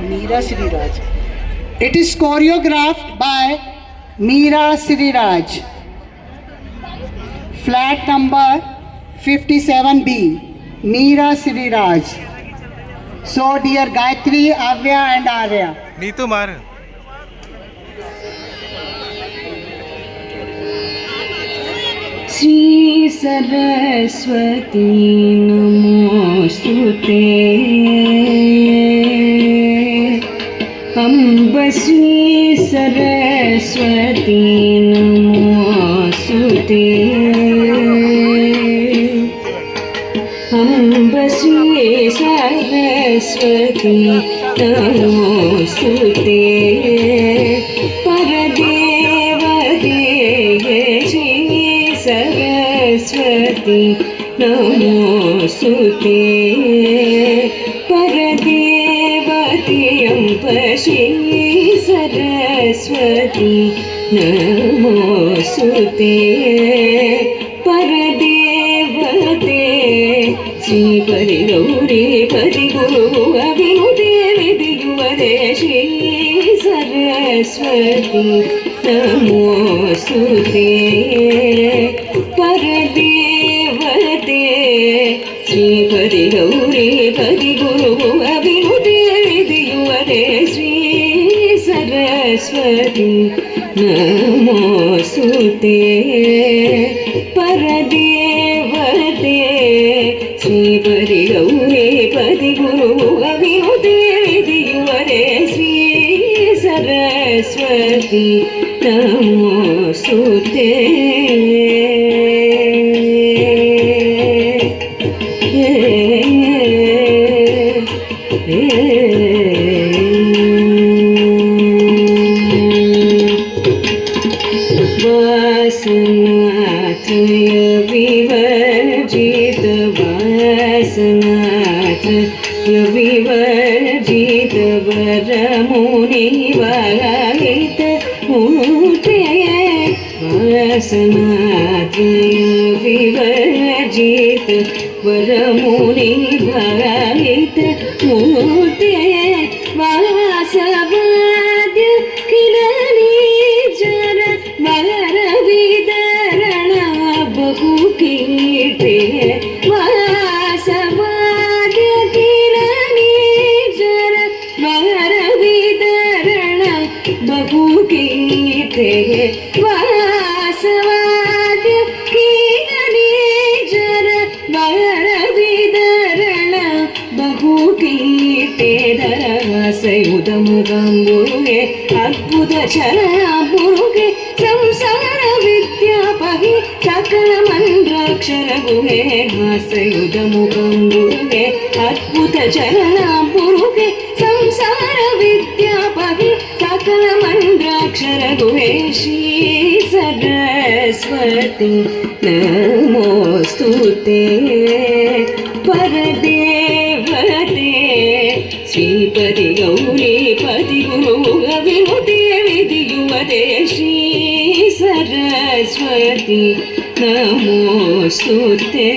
Meera Sriraj. It is choreographed by Meera Sriraj. Flat number 57B, Meera Sriraj. So dear Gayatri, Avya and Arya. Neetu Mar. Shri Saraswati नमोस्तुते अम्ब श्री सरस्वती नमोस्तुते अम्ब श्री सरस्वती नमोस्तुते परदेवते सरस्वती नमोस्तुते परदेवती अम्ब श्री सरस्वती नमोस्तुते परदेवते श्री परिगौरी परिगुरु अभिनुते विधियुवरे श्री सरस्वती नमोस्तुते परदेवते श्री परिगौरी परिगुरु अभिनुते विधियुवरे श्री सरस्वती नमोस्तुते परदेवते श्री परिगौरी परिगुरु अभिनुते विधियुवरे श्री सरस्वती नमोस्तुते वासनात्रय विवर्जित वासनात्रय विवर्जित वरमुनिवाहित मूर्ते वासनात्रय विवर्जित वरमुनिवाहित मूर्ते वासवाद्य किल निजर वरविदरण बहुकीर्ते वासवाद्य किल निजर वरविदरण बहुकीर्ते वासवाद्य किल निजर वरविदरण बहुकीर्ते दरहासयुधमुगम्बुरुगे अद्भुत चरणपुरुगे संसार विद्यापहि सकल मंत्राक्षर गुहे हासयुधमुगम्बुरुगे अद्भुत चरणपुरुगे संसार विद्यापहि सकल मंत्राक्षर गुहे श्री सरस्वती नमोस्तुते परदेवते श्री परिगौरी परिगुरु अभिनुते विधियुवरे श्री सरस्वती नमोस्तुते